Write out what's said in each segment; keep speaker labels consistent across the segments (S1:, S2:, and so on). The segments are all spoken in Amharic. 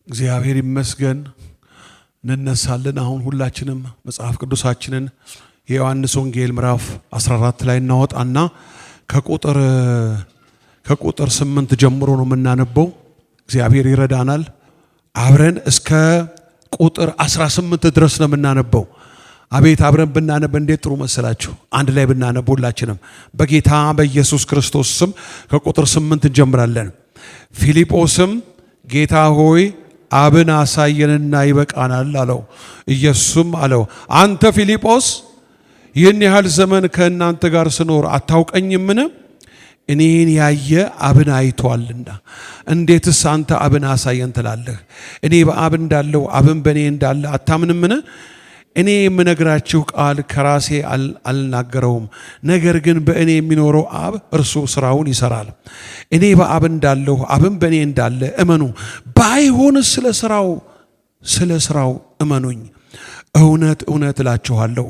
S1: እግዚአብሔር ይመስገን እንነሳለን። አሁን ሁላችንም መጽሐፍ ቅዱሳችንን የዮሐንስ ወንጌል ምዕራፍ 14 ላይ እናወጣና ከቁጥር 8 ጀምሮ ነው የምናነበው። እግዚአብሔር ይረዳናል። አብረን እስከ ቁጥር 18 ድረስ ነው የምናነበው። አቤት አብረን ብናነብ እንዴት ጥሩ መሰላችሁ። አንድ ላይ ብናነብ ሁላችንም በጌታ በኢየሱስ ክርስቶስ ስም ከቁጥር 8 እንጀምራለን። ፊልጶስም ጌታ ሆይ አብን አሳየንና ይበቃናል አለው። ኢየሱስም አለው አንተ ፊልጶስ ይህን ያህል ዘመን ከእናንተ ጋር ስኖር አታውቀኝምን? እኔን ያየ አብን አይቷልና እንዴትስ አንተ አብን አሳየን ትላለህ? እኔ በአብ እንዳለው አብን በእኔ እንዳለ አታምንምን? እኔ የምነግራችሁ ቃል ከራሴ አልናገረውም፣ ነገር ግን በእኔ የሚኖረው አብ እርሱ ስራውን ይሰራል። እኔ በአብ እንዳለሁ አብን በእኔ እንዳለ እመኑ። ባይሆንስ ስለ ስራው እመኑኝ። እውነት እውነት እላችኋለሁ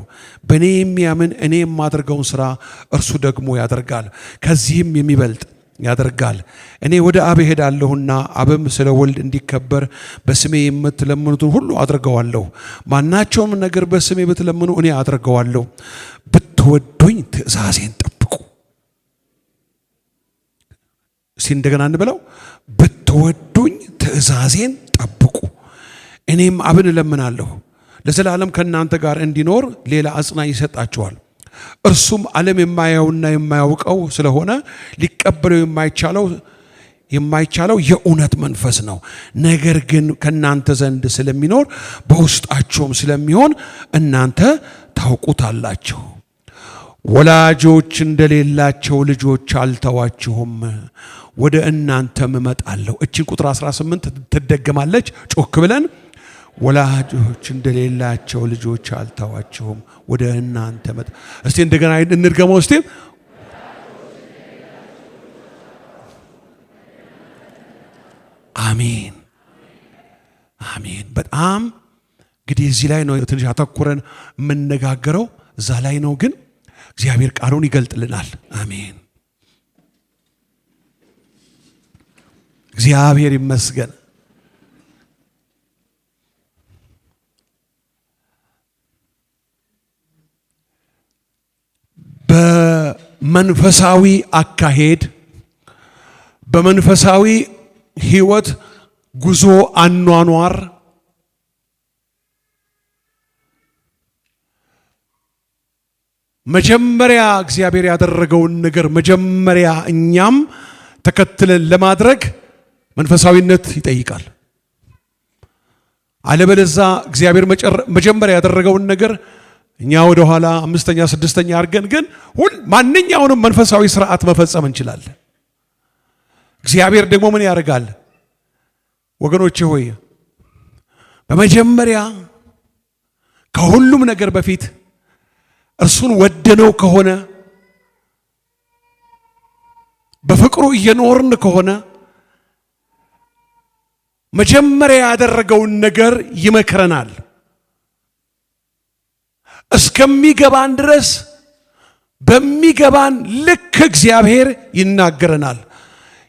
S1: በእኔ የሚያምን እኔ የማደርገውን ስራ እርሱ ደግሞ ያደርጋል፣ ከዚህም የሚበልጥ ያደርጋል። እኔ ወደ አብ እሄዳለሁና አብም ስለ ወልድ እንዲከበር በስሜ የምትለምኑትን ሁሉ አድርገዋለሁ። ማናቸውም ነገር በስሜ ብትለምኑ እኔ አድርገዋለሁ። ብትወዱኝ ትእዛዜን ጠብቁ። እስቲ እንደገና እንበለው። ብትወዱኝ ትእዛዜን ጠብቁ። እኔም አብን እለምናለሁ ለዘላለም ከእናንተ ጋር እንዲኖር ሌላ አጽናኝ ይሰጣችኋል። እርሱም ዓለም የማያውና የማያውቀው ስለሆነ ሊቀበለው የማይቻለው የእውነት መንፈስ ነው። ነገር ግን ከእናንተ ዘንድ ስለሚኖር በውስጣችሁም ስለሚሆን እናንተ ታውቁታላችሁ። ወላጆች እንደሌላቸው ልጆች አልተዋችሁም፣ ወደ እናንተም እመጣለሁ። እቺን ቁጥር 18 ትደገማለች ጮክ ብለን። ወላጆች እንደሌላቸው ልጆች አልተዋችሁም፣ ወደ እናንተ መጣ። እስቲ እንደገና እንድገመው። እስቲ አሜን አሜን። በጣም እንግዲህ እዚህ ላይ ነው ትንሽ አተኩረን የምንነጋገረው፣ እዛ ላይ ነው ግን እግዚአብሔር ቃሉን ይገልጥልናል። አሜን እግዚአብሔር ይመስገን። በመንፈሳዊ አካሄድ በመንፈሳዊ ሕይወት ጉዞ አኗኗር መጀመሪያ እግዚአብሔር ያደረገውን ነገር መጀመሪያ እኛም ተከትለን ለማድረግ መንፈሳዊነት ይጠይቃል። አለበለዚያ እግዚአብሔር መጀመሪያ ያደረገውን ነገር እኛ ወደ ኋላ አምስተኛ ስድስተኛ አድርገን ግን ማንኛውንም መንፈሳዊ ስርዓት መፈጸም እንችላለን። እግዚአብሔር ደግሞ ምን ያደርጋል? ወገኖቼ ሆይ በመጀመሪያ ከሁሉም ነገር በፊት እርሱን ወደነው ከሆነ በፍቅሩ እየኖርን ከሆነ መጀመሪያ ያደረገውን ነገር ይመክረናል። እስከሚገባን ድረስ በሚገባን ልክ እግዚአብሔር ይናገረናል።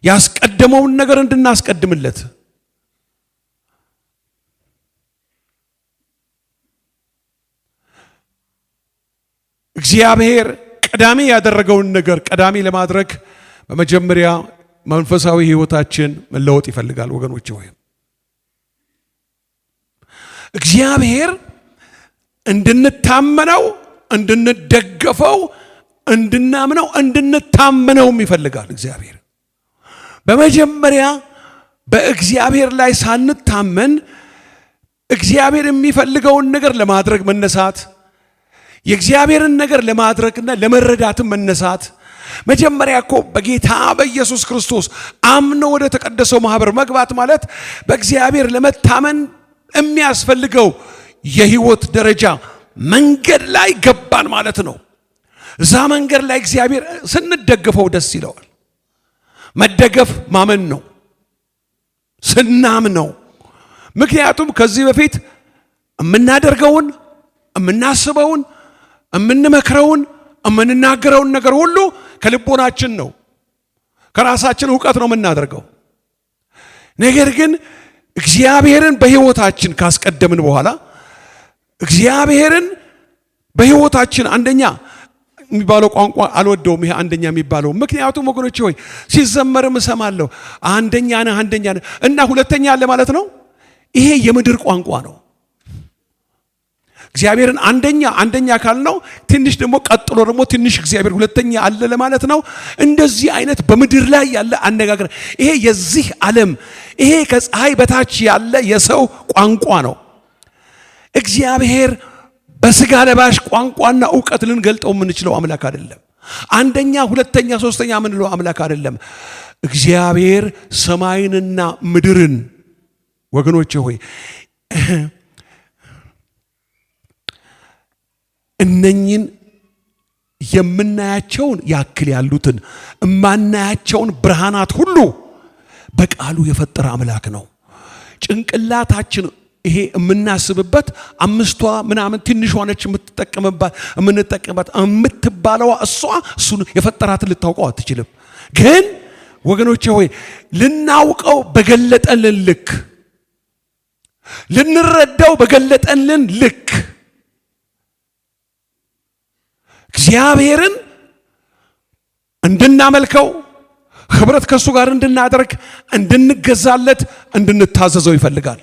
S1: ያስቀደመውን ነገር እንድናስቀድምለት እግዚአብሔር ቀዳሚ ያደረገውን ነገር ቀዳሚ ለማድረግ በመጀመሪያ መንፈሳዊ ሕይወታችን መለወጥ ይፈልጋል። ወገኖቼ ሆይ እግዚአብሔር እንድንታመነው እንድንደገፈው እንድናምነው እንድንታመነውም ይፈልጋል። እግዚአብሔር በመጀመሪያ በእግዚአብሔር ላይ ሳንታመን እግዚአብሔር የሚፈልገውን ነገር ለማድረግ መነሳት፣ የእግዚአብሔርን ነገር ለማድረግና ለመረዳትም መነሳት። መጀመሪያ እኮ በጌታ በኢየሱስ ክርስቶስ አምኖ ወደ ተቀደሰው ማህበር መግባት ማለት በእግዚአብሔር ለመታመን የሚያስፈልገው የህይወት ደረጃ መንገድ ላይ ገባን ማለት ነው። እዛ መንገድ ላይ እግዚአብሔር ስንደገፈው ደስ ይለዋል። መደገፍ ማመን ነው፣ ስናምነው። ምክንያቱም ከዚህ በፊት የምናደርገውን የምናስበውን የምንመክረውን የምንናገረውን ነገር ሁሉ ከልቦናችን ነው፣ ከራሳችን እውቀት ነው የምናደርገው። ነገር ግን እግዚአብሔርን በህይወታችን ካስቀደምን በኋላ እግዚአብሔርን በህይወታችን አንደኛ የሚባለው ቋንቋ አልወደውም። ይሄ አንደኛ የሚባለው ምክንያቱም ወገኖቼ ሆይ ሲዘመርም እሰማለሁ አንደኛ ነህ እና ሁለተኛ አለ ማለት ነው። ይሄ የምድር ቋንቋ ነው። እግዚአብሔርን አንደኛ ካልነው ትንሽ ደግሞ ቀጥሎ ደግሞ ትንሽ እግዚአብሔር ሁለተኛ አለ ለማለት ነው። እንደዚህ አይነት በምድር ላይ ያለ አነጋገር ይሄ የዚህ ዓለም ይሄ ከፀሐይ በታች ያለ የሰው ቋንቋ ነው። እግዚአብሔር በስጋ ለባሽ ቋንቋና ዕውቀት ልንገልጠው የምንችለው አምላክ አይደለም። አንደኛ ሁለተኛ ሶስተኛ ምንለው አምላክ አይደለም። እግዚአብሔር ሰማይንና ምድርን ወገኖቼ ሆይ እነኚህን የምናያቸውን ያክል ያሉትን እማናያቸውን ብርሃናት ሁሉ በቃሉ የፈጠረ አምላክ ነው። ጭንቅላታችን ይሄ የምናስብበት አምስቷ ምናምን ትንሿ ነች የምንጠቀምባት የምትባለዋ እሱን የፈጠራትን ልታውቀው አትችልም። ግን ወገኖቼ ሆይ ልናውቀው በገለጠልን ልክ ልንረዳው በገለጠልን ልክ እግዚአብሔርን እንድናመልከው ህብረት ከሱ ጋር እንድናደርግ እንድንገዛለት እንድንታዘዘው ይፈልጋል።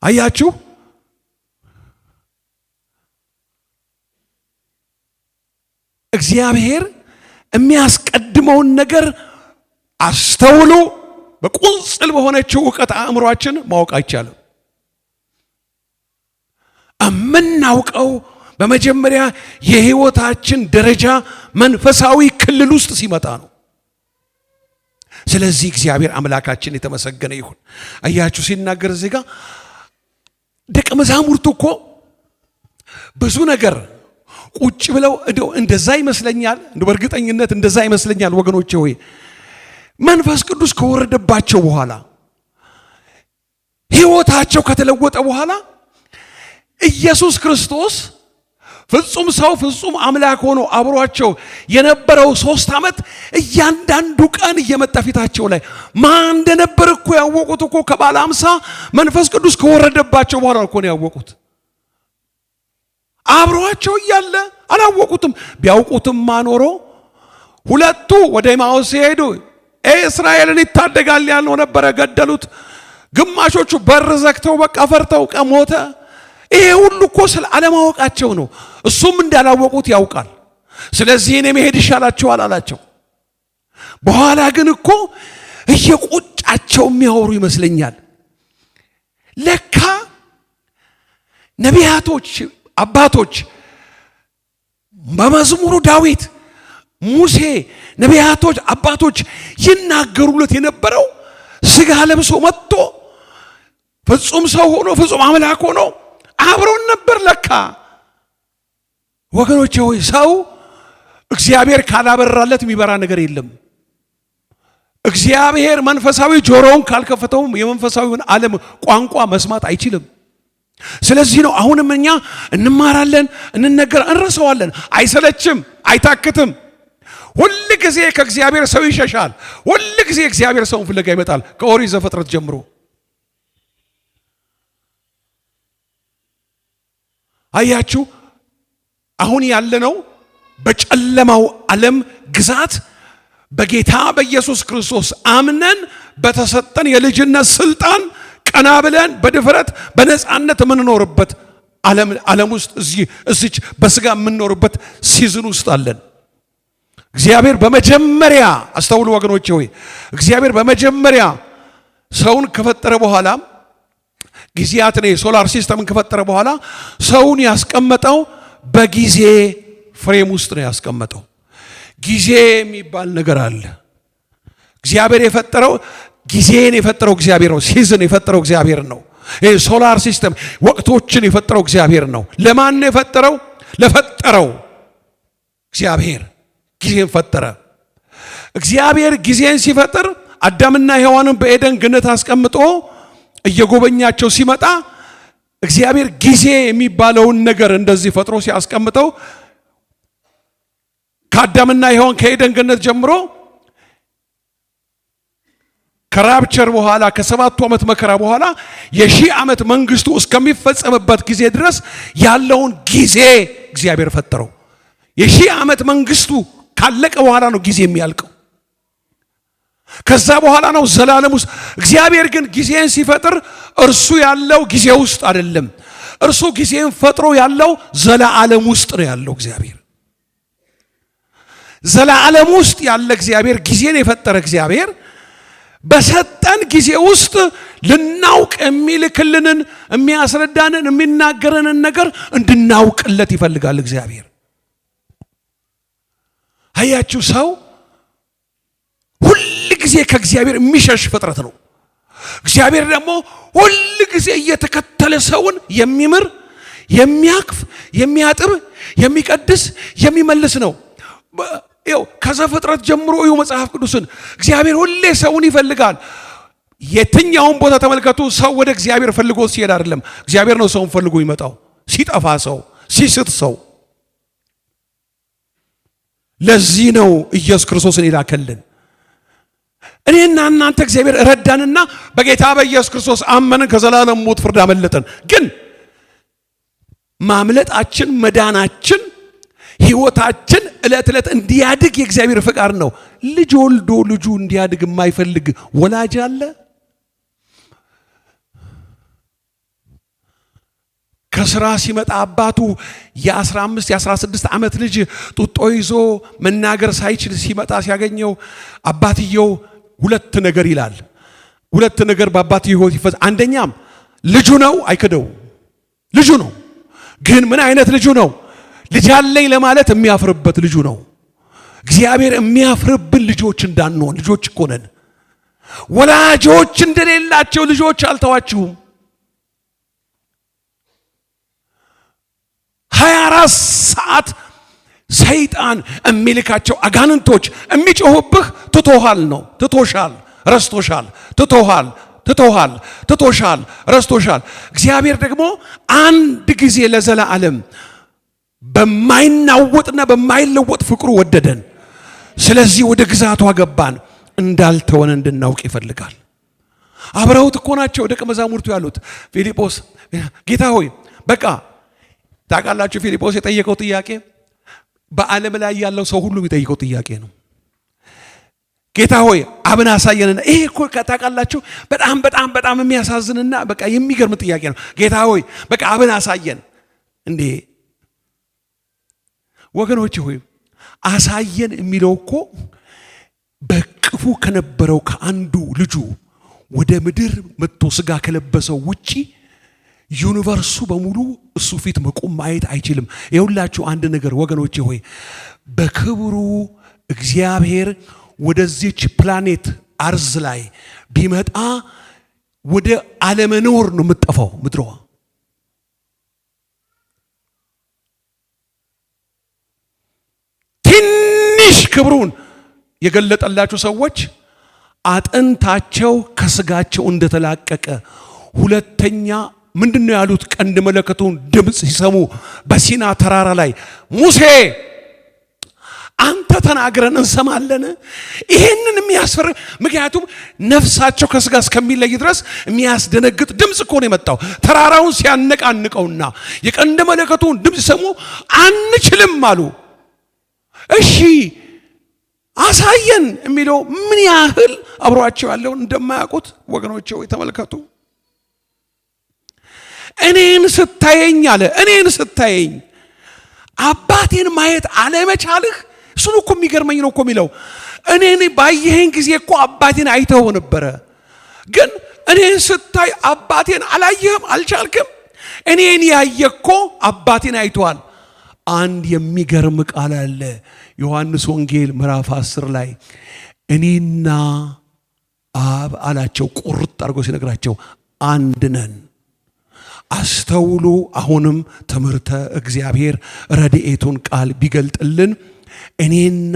S1: አያችሁ እግዚአብሔር የሚያስቀድመውን ነገር አስተውሎ በቁንጽል በሆነችው ዕውቀት አእምሯችን ማወቅ አይቻልም። እምናውቀው በመጀመሪያ የህይወታችን ደረጃ መንፈሳዊ ክልል ውስጥ ሲመጣ ነው። ስለዚህ እግዚአብሔር አምላካችን የተመሰገነ ይሁን። አያችሁ ሲናገር እዚህ ጋር ደቀ መዛሙርቱ እኮ ብዙ ነገር ቁጭ ብለው እንደዛ ይመስለኛል፣ በእርግጠኝነት እንደዛ ይመስለኛል ወገኖቼ ሆይ መንፈስ ቅዱስ ከወረደባቸው በኋላ ህይወታቸው ከተለወጠ በኋላ ኢየሱስ ክርስቶስ ፍጹም ሰው ፍጹም አምላክ ሆኖ አብሯቸው የነበረው 3 ዓመት እያንዳንዱ ቀን እየመጣ ፊታቸው ላይ ማን እንደነበር እኮ ያወቁት እኮ ከባለ 50 መንፈስ ቅዱስ ከወረደባቸው በኋላ እኮ ነው ያወቁት። አብሯቸው እያለ አላወቁትም። ቢያውቁትም ማኖሮ ሁለቱ ወደ ኤማሁስ ሲሄዱ እስራኤልን ይታደጋል ያልነው ነበረ፣ ገደሉት። ግማሾቹ በር ዘግተው በቃ ፈርተው ሞተ። ይሄ ሁሉ እኮ ስለ አለማወቃቸው ነው። እሱም እንዳላወቁት ያውቃል። ስለዚህ እኔ መሄድ ይሻላችኋል አላቸው። በኋላ ግን እኮ እየቆጫቸው የሚያወሩ ይመስለኛል። ለካ ነቢያቶች አባቶች በመዝሙሩ ዳዊት፣ ሙሴ፣ ነቢያቶች አባቶች ይናገሩለት የነበረው ስጋ ለብሶ መጥቶ ፍጹም ሰው ሆኖ ፍጹም አምላክ ሆኖ አብሮን ነበር። ለካ ወገኖቼ ሆይ ሰው እግዚአብሔር ካላበራለት የሚበራ ነገር የለም። እግዚአብሔር መንፈሳዊ ጆሮውን ካልከፈተው የመንፈሳዊውን ዓለም ቋንቋ መስማት አይችልም። ስለዚህ ነው አሁንም እኛ እንማራለን፣ እንረሳዋለን። አይሰለችም፣ አይታክትም። ሁሉ ጊዜ ከእግዚአብሔር ሰው ይሸሻል። ሁሉ ጊዜ እግዚአብሔር ሰውን ፍለጋ ይመጣል። ከኦሪት ዘፍጥረት ጀምሮ አያችሁ። አሁን ያለነው በጨለማው ዓለም ግዛት በጌታ በኢየሱስ ክርስቶስ አምነን በተሰጠን የልጅነት ስልጣን ቀና ብለን በድፍረት በነፃነት የምንኖርበት ዓለም ውስጥ እዚች በስጋ የምንኖርበት ሲዝን ውስጥ አለን። እግዚአብሔር በመጀመሪያ አስተውሉ ወገኖቼ ሆይ እግዚአብሔር በመጀመሪያ ሰውን ከፈጠረ በኋላ ጊዜያትን የሶላር ሲስተምን ከፈጠረ በኋላ ሰውን ያስቀመጠው በጊዜ ፍሬም ውስጥ ነው ያስቀመጠው። ጊዜ የሚባል ነገር አለ። እግዚአብሔር የፈጠረው ጊዜን የፈጠረው እግዚአብሔር ነው። ሲዝን የፈጠረው እግዚአብሔር ነው። ይሄ ሶላር ሲስተም ወቅቶችን የፈጠረው እግዚአብሔር ነው። ለማን ነው የፈጠረው? ለፈጠረው እግዚአብሔር ጊዜን ፈጠረ። እግዚአብሔር ጊዜን ሲፈጥር አዳምና ሔዋንን በኤደን ገነት አስቀምጦ እየጎበኛቸው ሲመጣ እግዚአብሔር ጊዜ የሚባለውን ነገር እንደዚህ ፈጥሮ ሲያስቀምጠው ከአዳምና ሔዋን ከኤደን ገነት ጀምሮ ከራፕቸር በኋላ ከ7 ዓመት መከራ በኋላ የ1000 ዓመት መንግስቱ እስከሚፈጸምበት ጊዜ ድረስ ያለውን ጊዜ እግዚአብሔር ፈጠረው። የ1000 ዓመት መንግስቱ ካለቀ በኋላ ነው ጊዜ የሚያልቀው። ከዛ በኋላ ነው ዘላለም ውስጥ። እግዚአብሔር ግን ጊዜን ሲፈጥር እርሱ ያለው ጊዜ ውስጥ አይደለም። እርሱ ጊዜን ፈጥሮ ያለው ዘላለም ውስጥ ነው ያለው። እግዚአብሔር ዘላለም ውስጥ ያለ እግዚአብሔር፣ ጊዜን የፈጠረ እግዚአብሔር በሰጠን ጊዜ ውስጥ ልናውቅ የሚልክልንን የሚያስረዳንን የሚናገረንን ነገር እንድናውቅለት ይፈልጋል እግዚአብሔር። አያችሁ፣ ሰው ሁል ጊዜ ከእግዚአብሔር የሚሸሽ ፍጥረት ነው። እግዚአብሔር ደግሞ ሁል ጊዜ እየተከተለ ሰውን የሚምር፣ የሚያቅፍ፣ የሚያጥብ፣ የሚቀድስ፣ የሚመልስ ነው። ይኸው ከዘፍጥረት ጀምሮ ይኸው መጽሐፍ ቅዱስን እግዚአብሔር ሁሌ ሰውን ይፈልጋል። የትኛውን ቦታ ተመልከቱ። ሰው ወደ እግዚአብሔር ፈልጎ ሲሄድ አይደለም፣ እግዚአብሔር ነው ሰውን ፈልጎ ይመጣው። ሲጠፋ ሰው፣ ሲስት ሰው። ለዚህ ነው ኢየሱስ ክርስቶስን ይላከልን። እኔና እናንተ እግዚአብሔር ረዳንና በጌታ በኢየሱስ ክርስቶስ አመንን፣ ከዘላለም ሞት ፍርድ አመለጠን። ግን ማምለጣችን፣ መዳናችን፣ ህይወታችን ዕለት ዕለት እንዲያድግ የእግዚአብሔር ፍቃድ ነው። ልጅ ወልዶ ልጁ እንዲያድግ የማይፈልግ ወላጅ አለ? ከስራ ሲመጣ አባቱ የ15 የ16 ዓመት ልጅ ጡጦ ይዞ መናገር ሳይችል ሲመጣ ሲያገኘው አባትየው ሁለት ነገር ይላል። ሁለት ነገር በአባትየው ህይወት ይፈጽ። አንደኛም ልጁ ነው፣ አይክደው፣ ልጁ ነው። ግን ምን አይነት ልጁ ነው? ልጅ አለኝ ለማለት የሚያፍርበት ልጁ ነው። እግዚአብሔር የሚያፍርብን ልጆች እንዳንሆን፣ ልጆች እኮ ነን። ወላጆች እንደሌላቸው ልጆች አልተዋችሁም። 24 ሰዓት ሰይጣን የሚልካቸው አጋንንቶች የሚጮሁብህ ትቶሃል ነው። ትቶሻል፣ ረስቶሻል፣ ትቶሃል፣ ትቶሃል፣ ትቶሻል፣ ረስቶሻል። እግዚአብሔር ደግሞ አንድ ጊዜ ለዘላለም በማይናወጥና በማይለወጥ ፍቅሩ ወደደን። ስለዚህ ወደ ግዛቱ አገባን። እንዳልተወን እንድናውቅ ይፈልጋል። አብረውት እኮ ናቸው ደቀ መዛሙርቱ ያሉት። ፊልጶስ ጌታ ሆይ በቃ ታውቃላችሁ፣ ፊልጶስ የጠየቀው ጥያቄ በዓለም ላይ ያለው ሰው ሁሉ የሚጠይቀው ጥያቄ ነው። ጌታ ሆይ አብን አሳየንና። ይሄ እኮ ታውቃላችሁ በጣም በጣም በጣም የሚያሳዝንና በቃ የሚገርም ጥያቄ ነው። ጌታ ሆይ በቃ አብን አሳየን እንዴ! ወገኖች ሆይ አሳየን የሚለው እኮ በቅፉ ከነበረው ከአንዱ ልጁ ወደ ምድር መጥቶ ስጋ ከለበሰው ውጪ ዩኒቨርሱ በሙሉ እሱ ፊት መቆም ማየት አይችልም። የሁላችሁ አንድ ነገር ወገኖቼ ሆይ በክብሩ እግዚአብሔር ወደዚች ፕላኔት አርዝ ላይ ቢመጣ ወደ አለመኖር ነው የምትጠፋው ምድሯ። ትንሽ ክብሩን የገለጠላቸው ሰዎች አጥንታቸው ከስጋቸው እንደተላቀቀ ሁለተኛ ምንድነው ያሉት? ቀንድ መለከቱን ድምፅ ሲሰሙ በሲና ተራራ ላይ ሙሴ አንተ ተናግረን እንሰማለን። ይሄንን የሚያስፈር ምክንያቱም ነፍሳቸው ከስጋ እስከሚለይ ድረስ የሚያስደነግጥ ድምፅ እኮ ነው የመጣው። ተራራውን ሲያነቃንቀውና የቀንድ መለከቱን ድምፅ ሲሰሙ አንችልም አሉ። እሺ አሳየን የሚለው ምን ያህል አብሯቸው ያለውን እንደማያውቁት ወገኖቼ ሆይ ተመልከቱ። እኔን ስታየኝ አለ፣ እኔን ስታየኝ አባቴን ማየት አለመቻልህ እሱን እኮ የሚገርመኝ ነው እኮ የሚለው። እኔን ባየኸኝ ጊዜ እኮ አባቴን አይተው ነበረ፣ ግን እኔን ስታይ አባቴን አላየህም፣ አልቻልክም። እኔን ያየ እኮ አባቴን አይተዋል። አንድ የሚገርም ቃል አለ ዮሐንስ ወንጌል ምዕራፍ 10 ላይ እኔና አብ አላቸው። ቁርጥ አድርጎ ሲነግራቸው አንድ ነን። አስተውሉ። አሁንም ትምህርተ እግዚአብሔር ረድኤቱን ቃል ቢገልጥልን እኔና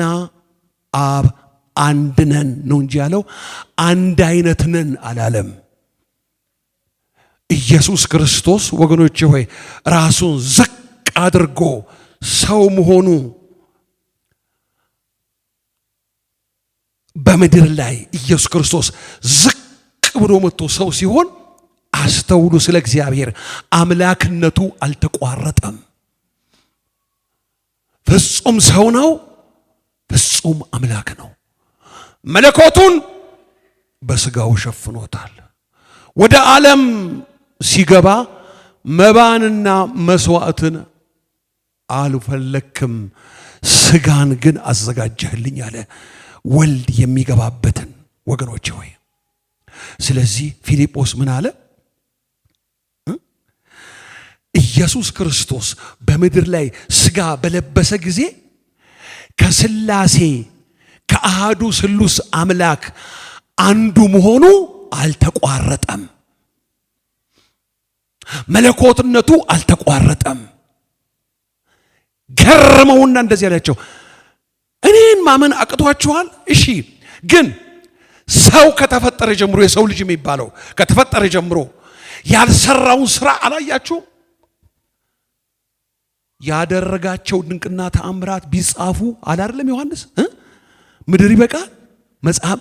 S1: አብ አንድ ነን ነው እንጂ ያለው አንድ አይነት ነን አላለም። ኢየሱስ ክርስቶስ ወገኖቼ ሆይ ራሱን ዝቅ አድርጎ ሰው መሆኑ በምድር ላይ ኢየሱስ ክርስቶስ ዝቅ ብሎ መጥቶ ሰው ሲሆን አስተውሉ። ስለ እግዚአብሔር አምላክነቱ አልተቋረጠም። ፍጹም ሰው ነው፣ ፍጹም አምላክ ነው። መለኮቱን በስጋው ሸፍኖታል። ወደ ዓለም ሲገባ መባንና መስዋዕትን አልፈለክም፣ ስጋን ግን አዘጋጀህልኝ አለ። ወልድ የሚገባበትን ወገኖች ሆይ፣ ስለዚህ ፊልጶስ ምን አለ? ኢየሱስ ክርስቶስ በምድር ላይ ስጋ በለበሰ ጊዜ ከስላሴ ከአሃዱ ስሉስ አምላክ አንዱ መሆኑ አልተቋረጠም። መለኮትነቱ አልተቋረጠም። ገረመውና እንደዚህ ያላቸው፣ እኔን ማመን አቅቷችኋል? እሺ፣ ግን ሰው ከተፈጠረ ጀምሮ የሰው ልጅ የሚባለው ከተፈጠረ ጀምሮ ያልሰራውን ስራ አላያችሁ? ያደረጋቸው ድንቅና ተአምራት ቢጻፉ አላደለም ዮሐንስ? ምድር ይበቃል፣ መጽሐፍ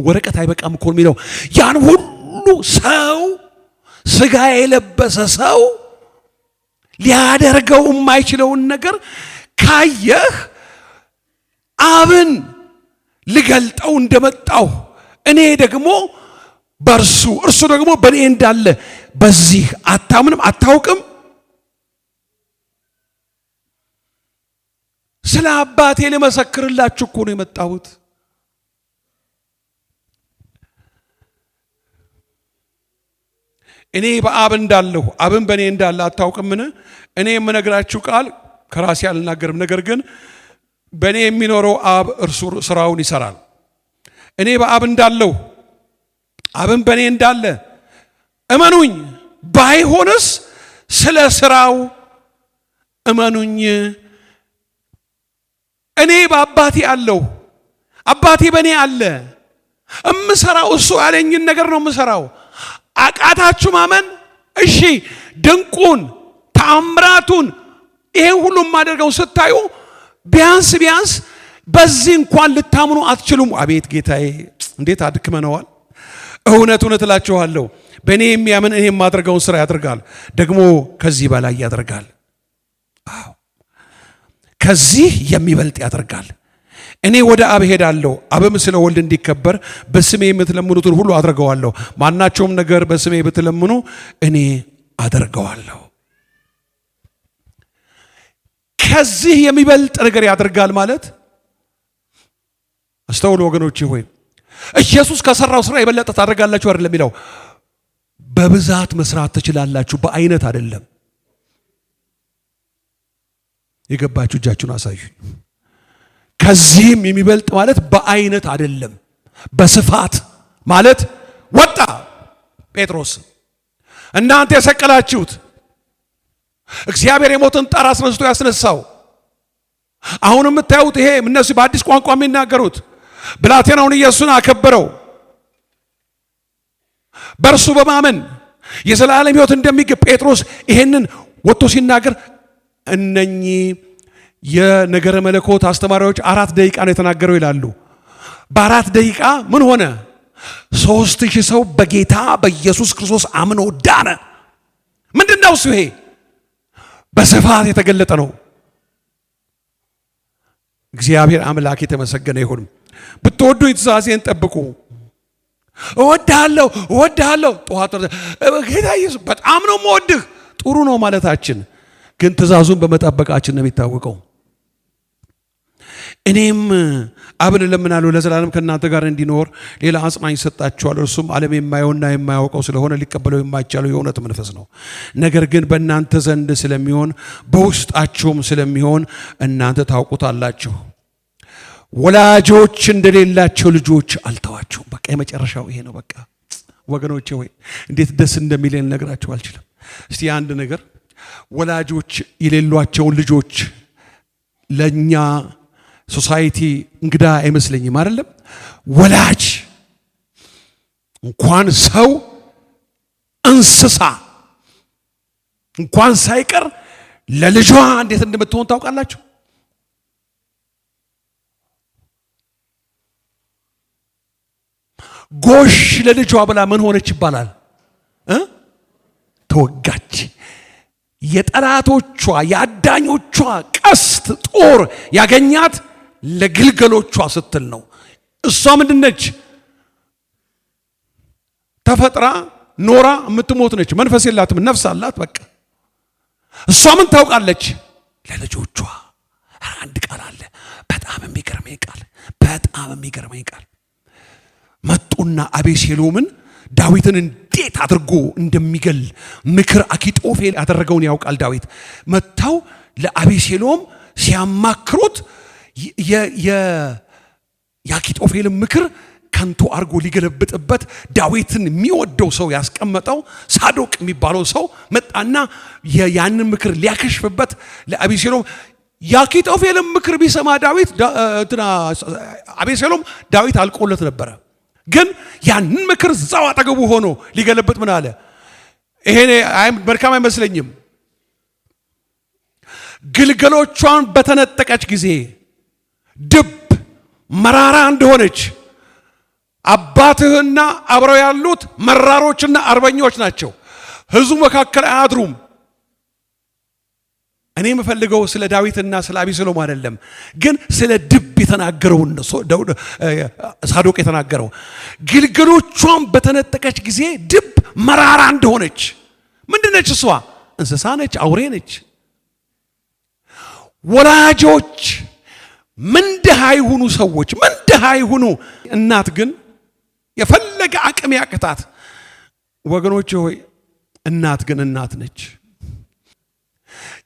S1: ወረቀት አይበቃም እኮ የሚለው። ያን ሁሉ ሰው ስጋ የለበሰ ሰው ሊያደርገው የማይችለውን ነገር ካየህ አብን ልገልጠው እንደመጣው እኔ ደግሞ በእርሱ እርሱ ደግሞ በእኔ እንዳለ በዚህ አታምንም? አታውቅም? ስለ አባቴ ልመሰክርላችሁ እኮ ነው የመጣሁት። እኔ በአብ እንዳለሁ አብን በእኔ እንዳለ አታውቅምን? እኔ የምነግራችሁ ቃል ከራሴ አልናገርም፣ ነገር ግን በእኔ የሚኖረው አብ እርሱ ስራውን ይሰራል። እኔ በአብ እንዳለሁ አብን በእኔ እንዳለ እመኑኝ። ባይሆንስ ስለ ስራው እመኑኝ። እኔ በአባቴ አለሁ፣ አባቴ በእኔ አለ። እምሰራው እሱ ያለኝን ነገር ነው እምሰራው። አቃታችሁ ማመን? እሺ፣ ድንቁን ተአምራቱን ይሄን ሁሉ የማደርገው ስታዩ ቢያንስ በዚህ እንኳን ልታምኑ አትችሉም። አቤት ጌታዬ እንዴት አድክመነዋል። እውነት እውነት እላችኋለሁ በእኔ የሚያምን እኔ የማደርገውን ስራ ያደርጋል፣ ደግሞ ከዚህ በላይ ያደርጋል። አዎ ከዚህ የሚበልጥ ያደርጋል። እኔ ወደ አብ ሄዳለሁ፣ አብም ስለ ወልድ እንዲከበር በስሜ የምትለምኑትን ሁሉ አደርገዋለሁ። ማናቸውም ነገር በስሜ ብትለምኑ እኔ አደርገዋለሁ። ከዚህ የሚበልጥ ነገር ያደርጋል ማለት አስተውሉ ወገኖቼ ሆይ፣ ኢየሱስ ከሰራው ስራ የበለጠ ታደርጋላችሁ አይደለም የሚለው። በብዛት መስራት ትችላላችሁ፣ በአይነት አይደለም። የገባችሁ እጃችሁን አሳዩኝ። ከዚህም የሚበልጥ ማለት በአይነት አይደለም፣ በስፋት ማለት ወጣ ጴጥሮስ እናንተ የሰቀላችሁት እግዚአብሔር የሞትን ጣር አስነስቶ ያስነሳው አሁን የምታዩት ይሄ እነሱ በአዲስ ቋንቋ የሚናገሩት ብላቴናውን ኢየሱስን አከበረው። በእርሱ በማመን የዘላለም ሕይወት እንደሚገኝ ጴጥሮስ ይሄንን ወጥቶ ሲናገር እነኚህ የነገረ መለኮት አስተማሪዎች 4 ደቂቃ ነው የተናገረው ይላሉ። በ4 ደቂቃ ምን ሆነ? 3000 ሰው በጌታ በኢየሱስ ክርስቶስ አምኖ ዳነ። ምንድነው እሱ? ይሄ በስፋት የተገለጠ ነው። እግዚአብሔር አምላክ የተመሰገነ ይሁን። ብትወዱኝ ትእዛዜን ጠብቁ። እወድሃለሁ ጠዋት ጌታ ኢየሱስ በጣም ነው የምወድህ ጥሩ ነው ማለታችን ግን ትእዛዙን በመጠበቃችን ነው የሚታወቀው። እኔም አብን እለምናለሁ ለዘላለም ከእናንተ ጋር እንዲኖር ሌላ አጽናኝ ሰጣችኋል፣ እርሱም ዓለም የማየውና የማያውቀው ስለሆነ ሊቀበለው የማይቻለው የእውነት መንፈስ ነው። ነገር ግን በእናንተ ዘንድ ስለሚሆን በውስጣችሁም ስለሚሆን እናንተ ታውቁታላችሁ። ወላጆች እንደሌላቸው ልጆች አልተዋችሁም። በቃ የመጨረሻው ይሄ ነው። በቃ ወገኖቼ ሆይ እንዴት ደስ እንደሚለን ነግራችሁ አልችልም። እስቲ አንድ ነገር ወላጆች የሌሏቸውን ልጆች ለኛ ሶሳይቲ እንግዳ አይመስለኝም አይደለም? ወላጅ እንኳን ሰው እንስሳ እንኳን ሳይቀር ለልጇ እንዴት እንደምትሆን ታውቃላችሁ? ጎሽ ለልጇ ብላ ምን ሆነች ይባላል? ተወጋች። የጠላቶቿ የአዳኞቿ ቀስት ጦር ያገኛት ለግልገሎቿ ስትል ነው። እሷ ምንድነች? ተፈጥራ ኖራ የምትሞት ነች። መንፈስ የላትም፣ ነፍስ አላት። በቃ እሷ ምን ታውቃለች? ለልጆቿ። አንድ ቃል አለ፣ በጣም የሚገርመኝ ቃል መጡና አቤሴሎምን ዳዊትን እንዴት አድርጎ እንደሚገል ምክር አኪጦፌል ያደረገውን ያውቃል ዳዊት። መጥተው ለአቤሴሎም ሲያማክሩት የአኪጦፌልን ምክር ከንቱ አርጎ ሊገለብጥበት ዳዊትን የሚወደው ሰው ያስቀመጠው ሳዶቅ የሚባለው ሰው መጣና ያንን ምክር ሊያከሽፍበት ለአቤሴሎም የአኪጦፌልን ምክር ቢሰማ አቤሴሎም ዳዊት አልቆለት ነበረ። ግን ያንን ምክር እዛው አጠገቡ ሆኖ ሊገለብጥ ምን አለ? ይሄ መልካም አይመስለኝም። ግልገሎቿን በተነጠቀች ጊዜ ድብ መራራ እንደሆነች አባትህና አብረው ያሉት መራሮችና አርበኞች ናቸው፣ ሕዝቡ መካከል አያድሩም። እኔ የምፈልገው ስለ ዳዊትና ስለ አቤሴሎም አይደለም፣ ግን ስለ ድብ የተናገረውን ሳዶቅ የተናገረው። ግልገሎቿን በተነጠቀች ጊዜ ድብ መራራ እንደሆነች ምንድነች? እሷ እንስሳ ነች፣ አውሬ ነች። ወላጆች ምን ድሃ ይሁኑ ሰዎች ምን ድሃ ይሁኑ፣ እናት ግን የፈለገ አቅም ያቅታት። ወገኖች ሆይ እናት ግን እናት ነች።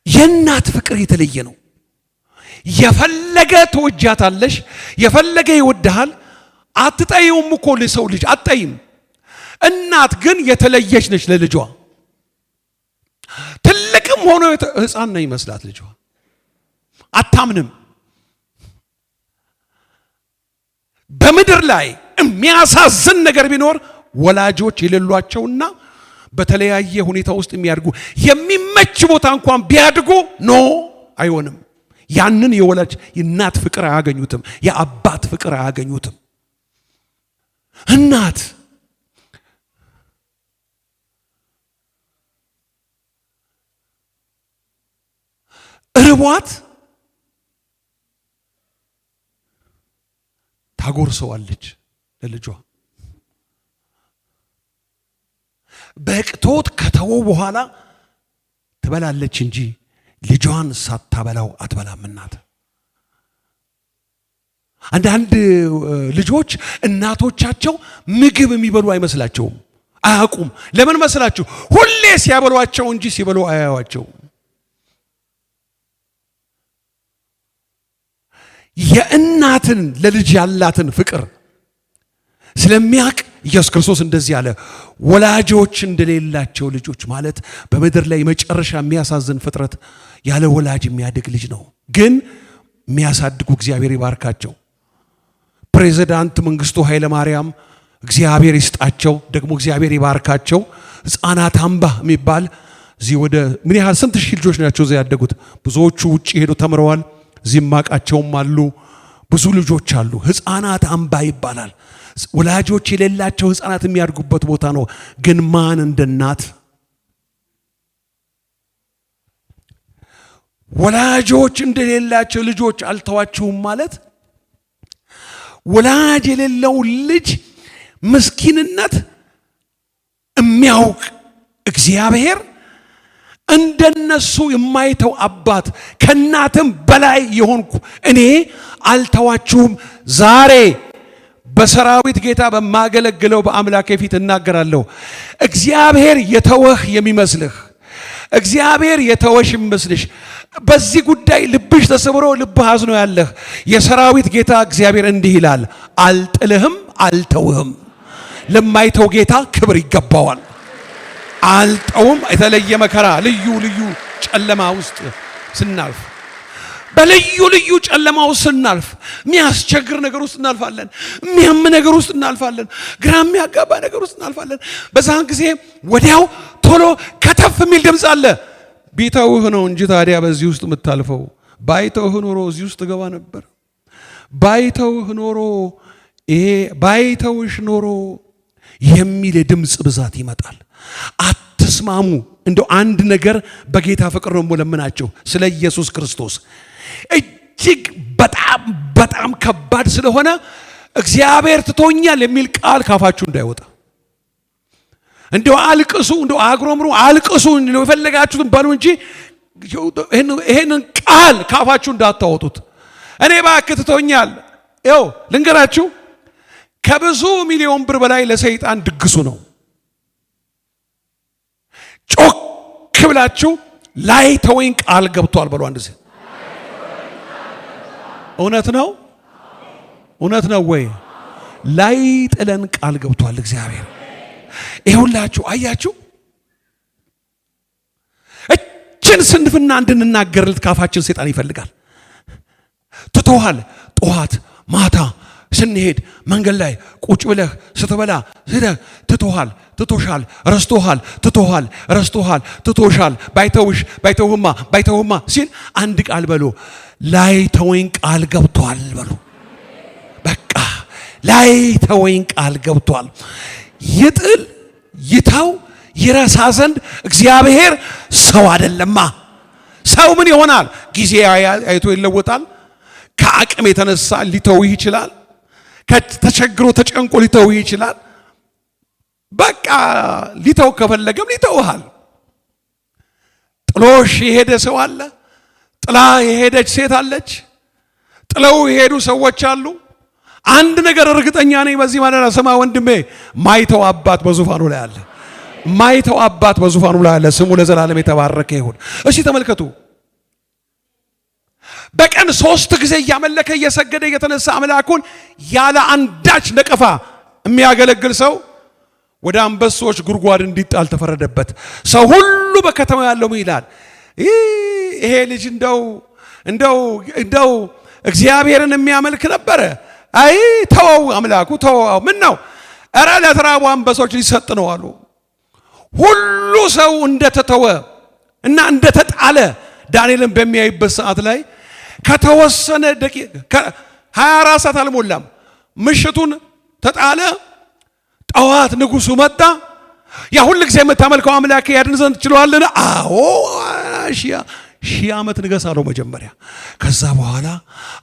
S1: የእናት ፍቅር የተለየ ነው። የፈለገ ተወጃታለሽ፣ የፈለገ ይወድሃል። አትጠይውም እኮ ለሰው ልጅ አትጠይም። እናት ግን የተለየች ነች ለልጇ። ትልቅም ሆኖ ሕፃን ነው ይመስላት ልጇ። አታምንም። በምድር ላይ የሚያሳዝን ነገር ቢኖር ወላጆች የሌሏቸውና በተለያየ ሁኔታ ውስጥ የሚያድጉ የሚመች ቦታ እንኳን ቢያድጉ አይሆንም። ያንን የወላጅ የእናት ፍቅር አያገኙትም፣ የአባት ፍቅር አያገኙትም። እናት እርቧት ታጎርሰዋለች ለልጇ። በቅቶት ከተወው በኋላ ትበላለች እንጂ ልጇን ሳታበላው አትበላም እናት። አንዳንድ ልጆች እናቶቻቸው ምግብ የሚበሉ አይመስላቸውም፣ አያውቁም። ለምን መስላችሁ? ሁሌ ሲያበሏቸው እንጂ ሲበሉ አያዩዋቸው። የእናትን ለልጅ ያላትን ፍቅር ስለሚያውቅ ኢየሱስ ክርስቶስ እንደዚህ አለ፣ ወላጆች እንደሌላቸው ልጆች ማለት በምድር ላይ መጨረሻ የሚያሳዝን ፍጥረት ያለ ወላጅ የሚያድግ ልጅ ነው። ግን የሚያሳድጉ እግዚአብሔር ይባርካቸው። ፕሬዚዳንት መንግስቱ ኃይለ ማርያም እግዚአብሔር ይስጣቸው፣ ደግሞ እግዚአብሔር ይባርካቸው። ሕፃናት አምባ የሚባል እዚህ ወደ ምን ያህል ስንት ሺህ ልጆች ናቸው እዚያ ያደጉት። ብዙዎቹ ውጪ ሄደው ተምረዋል፣ እዚህም ማቃቸውም አሉ። ብዙ ልጆች አሉ። ሕፃናት አምባ ይባላል። ወላጆች የሌላቸው ሕፃናት የሚያድጉበት ቦታ ነው። ግን ማን እንደ እናት? ወላጆች እንደሌላቸው ልጆች አልተዋችሁም ማለት ወላጅ የሌለው ልጅ ምስኪንነት የሚያውቅ እግዚአብሔር እንደነሱ የማይተው አባት ከእናትም በላይ የሆንኩ እኔ አልተዋችሁም። ዛሬ በሰራዊት ጌታ በማገለግለው በአምላኬ ፊት እናገራለሁ። እግዚአብሔር የተወህ የሚመስልህ፣ እግዚአብሔር የተወሽ የሚመስልሽ፣ በዚህ ጉዳይ ልብሽ ተሰብሮ ልብህ አዝኖ ያለህ የሰራዊት ጌታ እግዚአብሔር እንዲህ ይላል፣ አልጥልህም፣ አልተውህም። ለማይተው ጌታ ክብር ይገባዋል። አልጠውም። የተለየ መከራ፣ ልዩ ልዩ ጨለማ ውስጥ ስናልፍ፣ በልዩ ልዩ ጨለማ ውስጥ ስናልፍ፣ የሚያስቸግር ነገር ውስጥ እናልፋለን፣ የሚያም ነገር ውስጥ እናልፋለን፣ ግራ የሚያጋባ ነገር ውስጥ እናልፋለን። በዛን ጊዜ ወዲያው ቶሎ ከተፍ የሚል ድምፅ አለ። ቢተውህ ነው እንጂ ታዲያ በዚህ ውስጥ የምታልፈው። ባይተውህ ኖሮ እዚህ ውስጥ ገባ ነበር። ባይተውህ ኖሮ ይሄ ባይተውሽ ኖሮ የሚል የድምፅ ብዛት ይመጣል። አትስማሙ። እንደው አንድ ነገር በጌታ ፍቅር ነው የምለምናቸው ስለ ኢየሱስ ክርስቶስ እጅግ በጣም በጣም ከባድ ስለሆነ እግዚአብሔር ትቶኛል የሚል ቃል ካፋችሁ እንዳይወጣ። እንደው አልቅሱ፣ እንደው አግሮምሩ አልቅሱ፣ እንደው የፈለጋችሁትን በሉ እንጂ ይሄንን ቃል ካፋችሁ እንዳታወጡት። እኔ እባክህ ትቶኛል። ይኸው ልንገራችሁ፣ ከብዙ ሚሊዮን ብር በላይ ለሰይጣን ድግሱ ነው። ጮክ ብላችሁ ላይ ተወኝ ቃል ገብቷል በሉ አንድ ጊዜ። እውነት ነው፣ እውነት ነው ወይ? ላይ ጥለን ቃል ገብቷል እግዚአብሔር። ይሁላችሁ አያችሁ፣ እችን ስንፍና እንድንናገርለት ካፋችን ሰይጣን ይፈልጋል። ትተዋል። ጠዋት ማታ ስንሄድ መንገድ ላይ ቁጭ ብለህ ስትበላ ትተዋል፣ ትቶሻል፣ ረስቶሃል፣ ትተዋል፣ ረስቶሃል፣ ትቶሻል፣ ባይተውህማ ሲል አንድ ቃል በሉ፣ ላይ ተወኝ ቃል ገብቷል በሉ። በቃ ላይ ተወኝ ቃል ገብቷል። ይጥል ይተው ይረሳ ዘንድ እግዚአብሔር ሰው አይደለማ። ሰው ምን ይሆናል? ጊዜ አይቶ ይለወጣል። ከአቅም የተነሳ ሊተውህ ይችላል። ከተቸግሮ ተጨንቆ ሊተውህ ይችላል። በቃ ሊተው ከፈለገም ሊተውሃል። ጥሎሽ የሄደ ሰው አለ። ጥላ የሄደች ሴት አለች። ጥለው የሄዱ ሰዎች አሉ። አንድ ነገር እርግጠኛ ነኝ በዚህ ማለዳ ስማ ወንድሜ፣ ማይተው አባት በዙፋኑ ላይ አለ። ማይተው አባት በዙፋኑ ላይ አለ። ስሙ ለዘላለም የተባረከ ይሁን። እሺ ተመልከቱ። በቀን 3 ጊዜ እያመለከ እየሰገደ እየተነሳ አምላኩን ያለ አንዳች ነቀፋ የሚያገለግል ሰው ወደ አንበሶች ጉድጓድ እንዲጣል ተፈረደበት። ሰው ሁሉ በከተማ ያለው ምን ይላል? ይሄ ልጅ እንደው እግዚአብሔርን የሚያመልክ ነበረ። አይ ተወው፣ አምላኩ ተወው። ምን ነው? እረ ለተራቡ አንበሶች ሊሰጥ ነው አሉ። ሁሉ ሰው እንደተተወ እና እንደተጣለ ዳንኤልን በሚያይበት ሰዓት ላይ ከተወሰነ ደቂቃ 24 ሰዓት አልሞላም፣ ምሽቱን ተጣለ። ጠዋት ንጉሱ መጣ። ያ ሁሉ ጊዜ የምታመልከው አምላክ ያድን ዘንድ ችሏልን? አዎ 1000 ዓመት ንገስ አለው መጀመሪያ። ከዛ በኋላ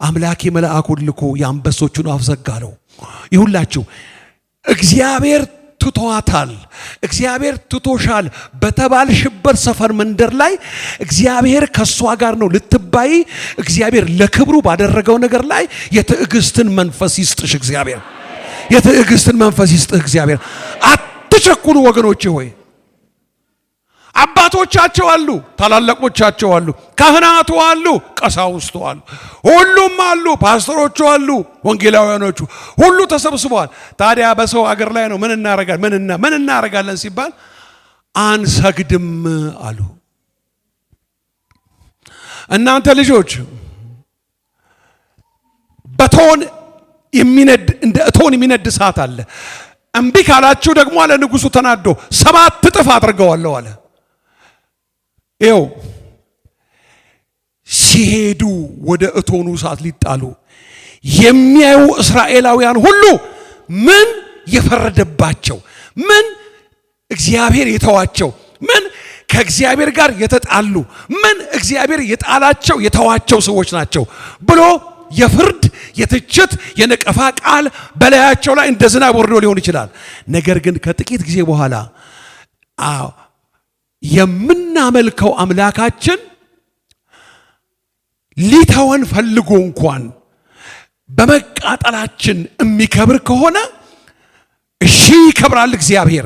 S1: አምላኬ መልአኩን ልኮ የአንበሶቹን አፍ ዘጋለው። ይሁላችሁ እግዚአብሔር ትቷታል፣ እግዚአብሔር ትቶሻል በተባልሽበት ሰፈር መንደር ላይ እግዚአብሔር ከሷ ጋር ነው ልትባይ፣ እግዚአብሔር ለክብሩ ባደረገው ነገር ላይ የትዕግስትን መንፈስ ይስጥሽ። እግዚአብሔር የትዕግስትን መንፈስ ይስጥህ። እግዚአብሔር አትቸኩሉ ወገኖቼ ሆይ። አባቶቻቸው አሉ፣ ታላላቆቻቸው አሉ፣ ካህናቱ አሉ፣ ቀሳውስቱ አሉ፣ ሁሉም አሉ፣ ፓስተሮቹ አሉ፣ ወንጌላውያኖቹ ሁሉ ተሰብስበዋል። ታዲያ በሰው አገር ላይ ነው ምን እናረጋለን ሲባል አንሰግድም አሉ። እናንተ ልጆች በቶን የሚነድ እንደ እቶን የሚነድ እሳት አለ። እምቢ ካላችሁ ደግሞ አለ ንጉሱ ተናዶ 7 እጥፍ አድርገዋለሁ አለ። ይኸው ሲሄዱ ወደ እቶኑ እሳት ሊጣሉ የሚያዩ እስራኤላውያን ሁሉ ምን የፈረደባቸው፣ ምን እግዚአብሔር የተዋቸው፣ ምን ከእግዚአብሔር ጋር የተጣሉ፣ ምን እግዚአብሔር የጣላቸው የተዋቸው ሰዎች ናቸው ብሎ የፍርድ የትችት የነቀፋ ቃል በላያቸው ላይ እንደ ዝናብ ወርዶ ሊሆን ይችላል። ነገር ግን ከጥቂት ጊዜ በኋላ የምናመልከው አምላካችን ሊተወን ፈልጎ እንኳን በመቃጠላችን የሚከብር ከሆነ እሺ ይከብራል እግዚአብሔር።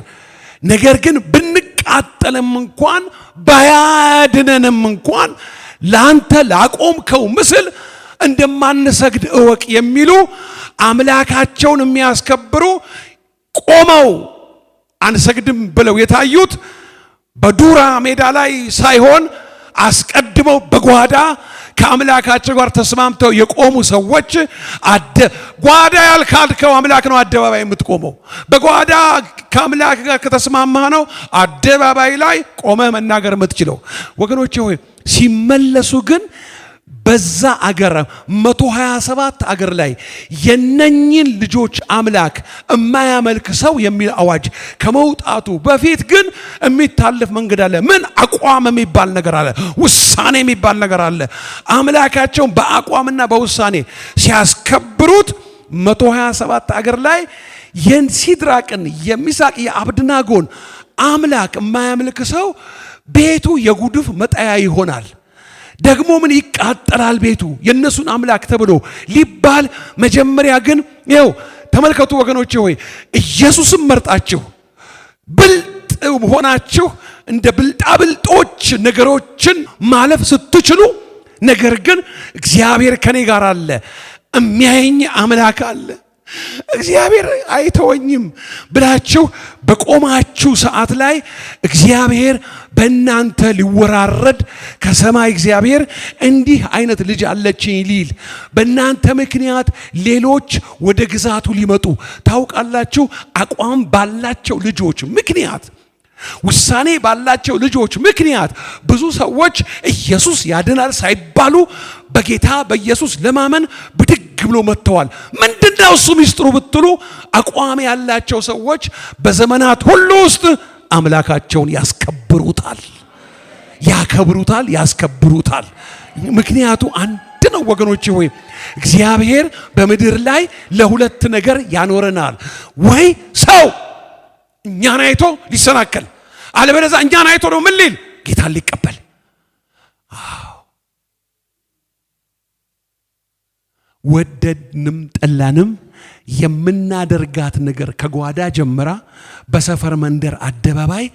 S1: ነገር ግን ብንቃጠልም እንኳን ባያድነንም እንኳን ላንተ ላቆምከው ምስል እንደማንሰግድ እወቅ የሚሉ አምላካቸውን የሚያስከብሩ ቆመው አንሰግድም ብለው የታዩት በዱራ ሜዳ ላይ ሳይሆን አስቀድመው በጓዳ ከአምላካቸው ጋር ተስማምተው የቆሙ ሰዎች ጓዳ ያልካድከው አምላክ ነው አደባባይ የምትቆመው። በጓዳ ከአምላክ ጋር ከተስማማህ ነው አደባባይ ላይ ቆመ መናገር የምትችለው። ወገኖቼ ሆይ ሲመለሱ ግን በዛ አገር 127 አገር ላይ የነኝን ልጆች አምላክ የማያመልክ ሰው የሚል አዋጅ ከመውጣቱ በፊት ግን የሚታለፍ መንገድ አለ። ምን አቋም የሚባል ነገር አለ፣ ውሳኔ የሚባል ነገር አለ። አምላካቸውን በአቋምና በውሳኔ ሲያስከብሩት 127 አገር ላይ የሲድራቅን የሚሳቅ የአብድናጎን አምላክ የማያመልክ ሰው ቤቱ የጉድፍ መጣያ ይሆናል። ደግሞ ምን ይቃጠላል ቤቱ የነሱን አምላክ ተብሎ ሊባል መጀመሪያ ግን ይኸው ተመልከቱ ወገኖቼ ሆይ ኢየሱስን መርጣችሁ ብልጥ ሆናችሁ እንደ ብልጣብልጦች ነገሮችን ማለፍ ስትችሉ፣ ነገር ግን እግዚአብሔር ከኔ ጋር አለ፣ የሚያየኝ አምላክ አለ፣ እግዚአብሔር አይተወኝም ብላችሁ በቆማችሁ ሰዓት ላይ እግዚአብሔር በእናንተ ሊወራረድ ከሰማይ እግዚአብሔር እንዲህ አይነት ልጅ አለችኝ ሊል በእናንተ ምክንያት ሌሎች ወደ ግዛቱ ሊመጡ ታውቃላችሁ። አቋም ባላቸው ልጆች ምክንያት፣ ውሳኔ ባላቸው ልጆች ምክንያት ብዙ ሰዎች ኢየሱስ ያድናል ሳይባሉ በጌታ በኢየሱስ ለማመን ብድግ ብሎ መጥተዋል። ምንድነው እሱ ሚስጥሩ ብትሉ፣ አቋም ያላቸው ሰዎች በዘመናት ሁሉ ውስጥ አምላካቸውን ያስከብሩታል፣ ያከብሩታል፣ ያስከብሩታል። ምክንያቱ አንድ ነው ወገኖቼ ሆይ እግዚአብሔር በምድር ላይ ለሁለት ነገር ያኖረናል። ወይ ሰው እኛን አይቶ ሊሰናከል፣ አለበለዚያ እኛን አይቶ ነው ምን ሊል ጌታን ሊቀበል። ወደድንም ጠላንም የምናደርጋት ነገር ከጓዳ ጀምራ በሰፈር መንደር አደባባይ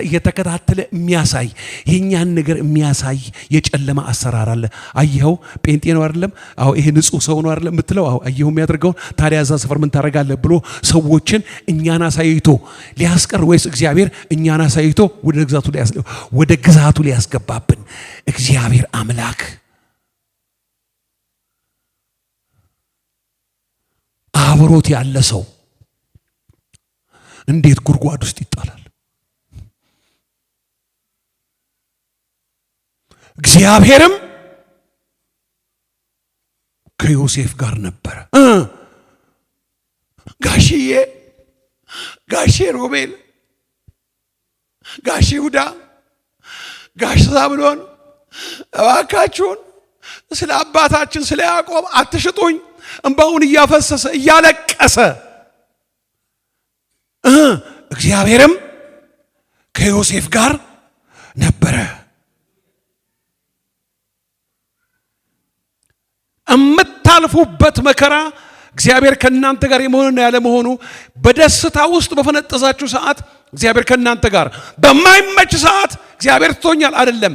S1: እየተከታተለ የሚያሳይ የኛን ነገር የሚያሳይ የጨለማ አሰራር አለ። አየኸው ጴንጤ ነው አይደለም? አዎ ይሄ ንጹህ ሰው ነው አይደለም የምትለው? አዎ አየኸው የሚያደርገውን። ታዲያ እዛ ሰፈር ምን ታደርጋለህ ብሎ ሰዎችን እኛን አሳይቶ ሊያስቀር፣ ወይስ እግዚአብሔር እኛን አሳይቶ ወደ ግዛቱ ሊያስገባብን? እግዚአብሔር አምላክ አብሮት ያለ ሰው እንዴት ጉድጓድ ውስጥ ይጣላል? እግዚአብሔርም ከዮሴፍ ጋር ነበረ። ጋሼ ሮቤል፣ ጋሼ ይሁዳ፣ ጋሽ ዛብሎን እባካችሁን ስለ አባታችን ስለ ያዕቆብ አትሽጡኝ። እንባውን እያፈሰሰ እያለቀሰ እግዚአብሔርም ከዮሴፍ ጋር ነበረ። እምታልፉበት መከራ እግዚአብሔር ከእናንተ ጋር የመሆኑና ያለ መሆኑ በደስታ ውስጥ በፈነጠዛችሁ ሰዓት እግዚአብሔር ከእናንተ ጋር፣ በማይመች ሰዓት እግዚአብሔር ትቶኛል አይደለም።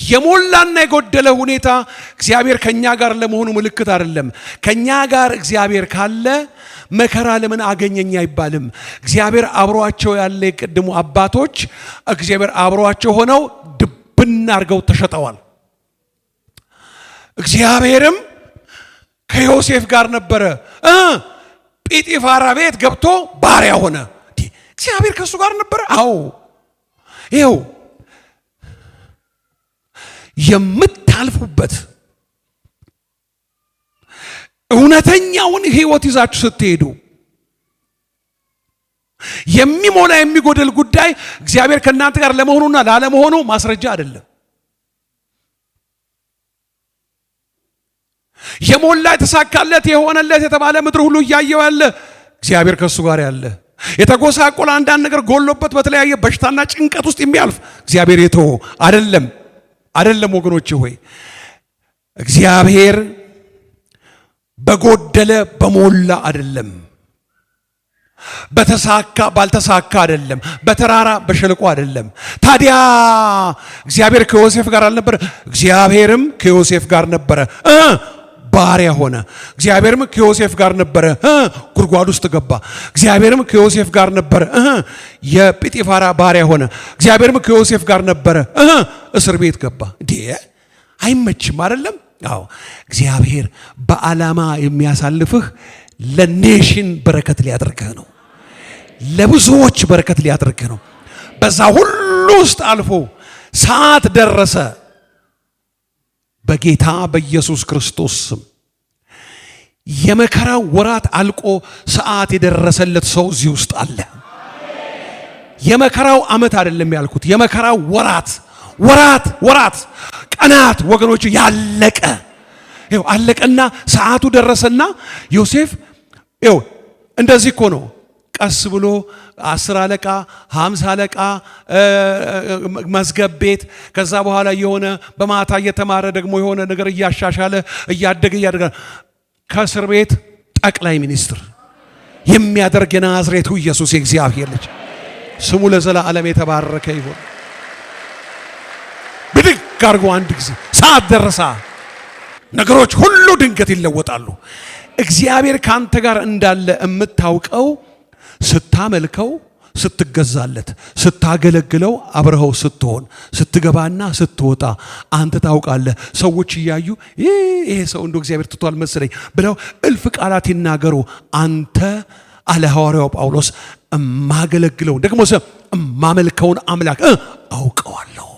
S1: የሞላና የጎደለ ሁኔታ እግዚአብሔር ከኛ ጋር ለመሆኑ ምልክት አይደለም። ከኛ ጋር እግዚአብሔር ካለ መከራ ለምን አገኘኝ አይባልም። እግዚአብሔር አብሯቸው ያለ የቀድሞ አባቶች እግዚአብሔር አብሯቸው ሆነው ድብና አድርገው ተሸጠዋል። እግዚአብሔርም ከዮሴፍ ጋር ነበረ። ጲጢፋራ ቤት ገብቶ ባሪያ ሆነ። እግዚአብሔር ከሱ ጋር ነበረ። አዎ ይኸው የምታልፉበት እውነተኛውን ህይወት ይዛችሁ ስትሄዱ የሚሞላ የሚጎደል ጉዳይ እግዚአብሔር ከእናንተ ጋር ለመሆኑና ላለመሆኑ ማስረጃ አይደለም። የሞላ የተሳካለት የሆነለት የተባለ ምድር ሁሉ እያየው ያለ እግዚአብሔር ከሱ ጋር ያለ፣ የተጎሳቆለ አንዳንድ ነገር ጎሎበት በተለያየ በሽታና ጭንቀት ውስጥ የሚያልፍ እግዚአብሔር የተወ አይደለም ወገኖቼ ሆይ እግዚአብሔር በጎደለ በሞላ አይደለም፣ በተሳካ ባልተሳካ አይደለም፣ በተራራ በሸለቆ አይደለም። ታዲያ እግዚአብሔር ከዮሴፍ ጋር አልነበረ? እግዚአብሔርም ከዮሴፍ ጋር ነበረ፣ ባሪያ ሆነ። እግዚአብሔርም ከዮሴፍ ጋር ነበረ፣ ጉድጓድ ውስጥ ገባ። እግዚአብሔርም ከዮሴፍ ጋር ነበረ፣ የጲጢፋራ ባሪያ ሆነ። እግዚአብሔርም ከዮሴፍ ጋር ነበረ፣ እስር ቤት ገባ። እንዴ አይመችም አይደለም? አዎ እግዚአብሔር በዓላማ የሚያሳልፍህ ለኔሽን በረከት ሊያደርግህ ነው። ለብዙዎች በረከት ሊያደርግህ ነው። በዛ ሁሉ ውስጥ አልፎ ሰዓት ደረሰ። በጌታ በኢየሱስ ክርስቶስ ስም የመከራው ወራት አልቆ ሰዓት የደረሰለት ሰው እዚህ ውስጥ አለ። የመከራው ዓመት አይደለም ያልኩት፣ የመከራው ወራት ቀናት ወገኖች ያለቀ ይኸው አለቀና ሰዓቱ ደረሰና ዮሴፍ ይኸው እንደዚህ እኮ ነው። ቀስ ብሎ 10 አለቃ 50 አለቃ መዝገብ ቤት ከዛ በኋላ የሆነ በማታ እየተማረ ደግሞ የሆነ ነገር እያሻሻለ እያደገ ከእስር ቤት ጠቅላይ ሚኒስትር የሚያደርግ የናዝሬቱ ኢየሱስ የእግዚአብሔር ልጅ ስሙ ለዘላለም የተባረከ ይሁን። ብድግ አድርጎ አንድ ጊዜ ሰዓት ደረሳ። ነገሮች ሁሉ ድንገት ይለወጣሉ። እግዚአብሔር ካንተ ጋር እንዳለ የምታውቀው ስታመልከው፣ ስትገዛለት፣ ስታገለግለው፣ አብረኸው ስትሆን፣ ስትገባና ስትወጣ አንተ ታውቃለህ። ሰዎች እያዩ ይሄ ሰው እንደ እግዚአብሔር ትቷል መሰለኝ ብለው እልፍ ቃላት ይናገሩ። አንተ አለ ሐዋርያው ጳውሎስ እማገለግለው ደግሞ እማመልከውን አምላክ አውቀዋለሁ።